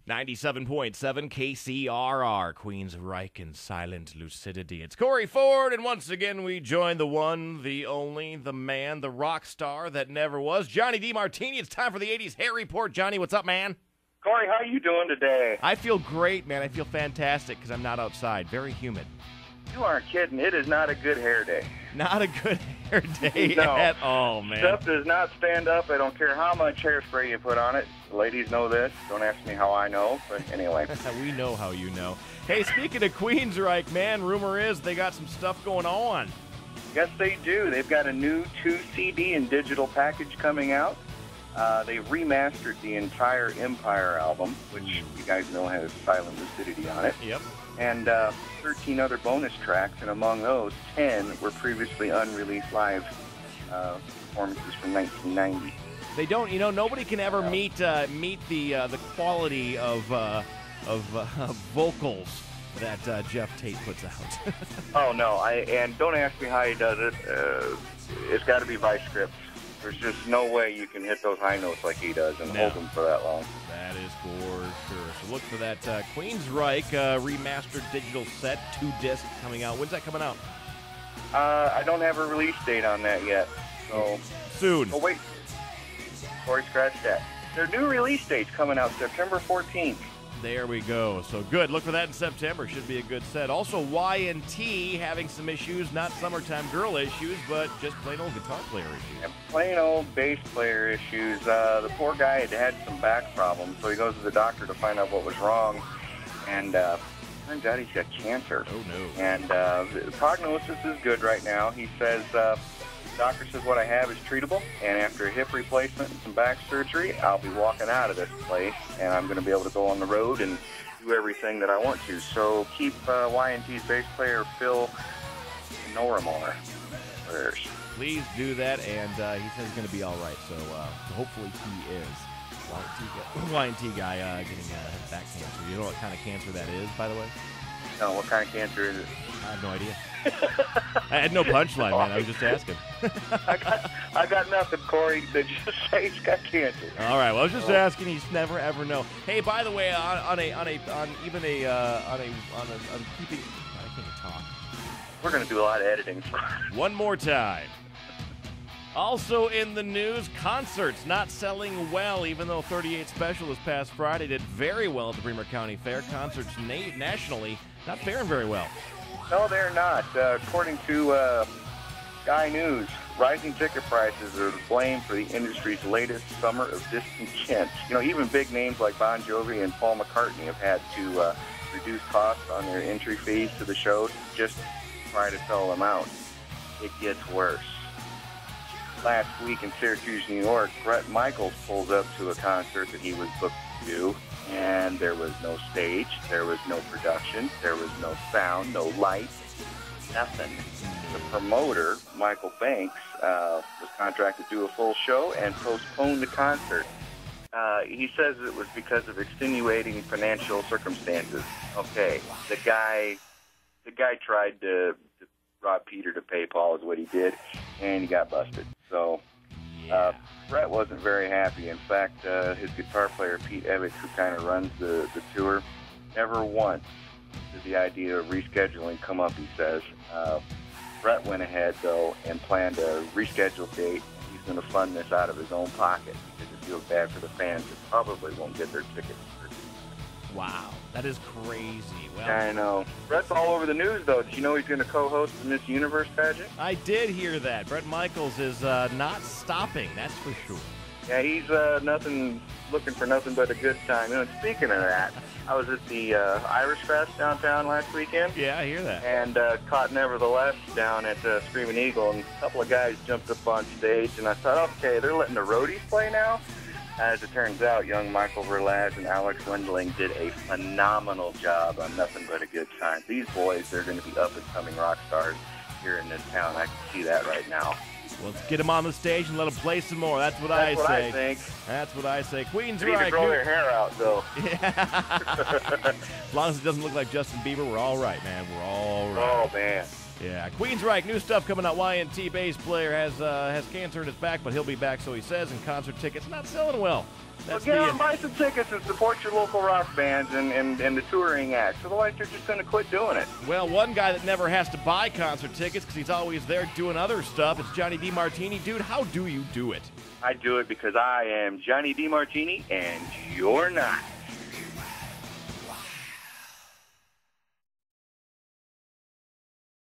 97.7 KCRR, Queensryche and Silent Lucidity. It's Corey Ford, and once again we join the one, the only, the man, the rock star that never was, Jonny DeMartini. It's time for the 80s Hair Report. Johnny, what's up, man? Corey, how you doing today? I feel great, man. I feel fantastic because I'm not outside. Very humid. You aren't kidding. It is not a good hair day. Not a good hair day No. at all, man. Stuff does not stand up. I don't care how much hairspray you put on it. The ladies know this. Don't ask me how I know, but anyway. We know how you know. Hey, speaking of Queensryche, man, rumor is they got some stuff going on. Yes, they do. They've got a new 2-CD and digital package coming out. They remastered the entire Empire album, which you guys know has Silent Lucidity on it. Yep. And 13 other bonus tracks, and among those, 10 were previously unreleased live performances from 1990. They don't, nobody can ever meet the quality of vocals that Jeff Tate puts out. Oh no! And don't ask me how he does it. It's got to be by script. There's just no way you can hit those high notes like he does and hold them for that long. That is for sure. So look for that Queensryche remastered digital set, 2-disc coming out. When's that coming out? I don't have a release date on that yet. So soon. Oh wait, Corey, scratch that. Their new release date's coming out September 14th. There we go. So good. Look for that in September. Should be a good set. Also, Y&T having some issues, not summertime girl issues, but just plain old guitar player issues. And plain old bass player issues. The poor guy had some back problems, so he goes to the doctor to find out what was wrong. And turns out he's got cancer. Oh, no. And the prognosis is good right now. He says, the doctor says what I have is treatable, and after a hip replacement and some back surgery, I'll be walking out of this place, and I'm going to be able to go on the road and do everything that I want to. So keep Y&T's bass player Phil Noramore prayers. Please do that, and he says he's going to be all right, so hopefully he is. Y&T guy getting back cancer. You know what kind of cancer that is, by the way? No, what kind of cancer is it? I have no idea. I had no punchline, man. I was just asking. I got nothing, Corey. They just say he's got cancer. All right. Well, I was just asking. You never ever know. Hey, by the way, on keeping. I can't talk. We're gonna do a lot of editing. One more time. Also in the news, concerts not selling well, even though 38 Special this past Friday did very well at the Bremer County Fair. Concerts nationally not faring very well. No, they're not. According to Sky News, rising ticket prices are the blame for the industry's latest summer of discontent. Even big names like Bon Jovi and Paul McCartney have had to reduce costs on their entry fees to the shows just to try to sell them out. It gets worse. Last week in Syracuse, New York, Bret Michaels pulled up to a concert that he was booked to do, and there was no stage, there was no production, there was no sound, no lights, nothing. The promoter, Michael Banks, was contracted to do a full show and postponed the concert. He says it was because of extenuating financial circumstances. Okay, the guy tried to rob Peter to pay Paul is what he did, and he got busted. So Bret wasn't very happy. In fact, his guitar player, Pete Evett, who kind of runs the tour, never once did the idea of rescheduling come up, he says. Bret went ahead, though, and planned a rescheduled date. He's going to fund this out of his own pocket because it feels bad for the fans that probably won't get their tickets. Wow, that is crazy. Well, I know. Bret's all over the news, though. Did you know he's going to co-host the Miss Universe pageant? I did hear that. Bret Michaels is not stopping, that's for sure. Yeah, he's looking for nothing but a good time. Speaking of that, I was at the Irish Fest downtown last weekend. Yeah, I hear that. And caught Nevertheless down at Screaming Eagle, and a couple of guys jumped up on stage, and I thought, okay, they're letting the roadies play now? As it turns out, young Michael Verlaz and Alex Wendling did a phenomenal job on Nothing But a Good Time. These boys, they're going to be up-and-coming rock stars here in this town. I can see that right now. Well, let's get them on the stage and let them play some more. That's what I say. That's what I think. That's what I say. They need to Queensryche. grow their hair out, though. As long as it doesn't look like Justin Bieber, we're all right, man. We're all right. Oh, man. Yeah, Queensryche, new stuff coming out. Y&T bass player has cancer in his back, but he'll be back, so he says. And concert tickets not selling well. That's Well, get out and buy some tickets and support your local rock bands and the touring acts. Otherwise, they're just going to quit doing it. Well, one guy that never has to buy concert tickets because he's always there doing other stuff, it's Jonny DeMartini. Dude, how do you do it? I do it because I am Jonny DeMartini, and you're not.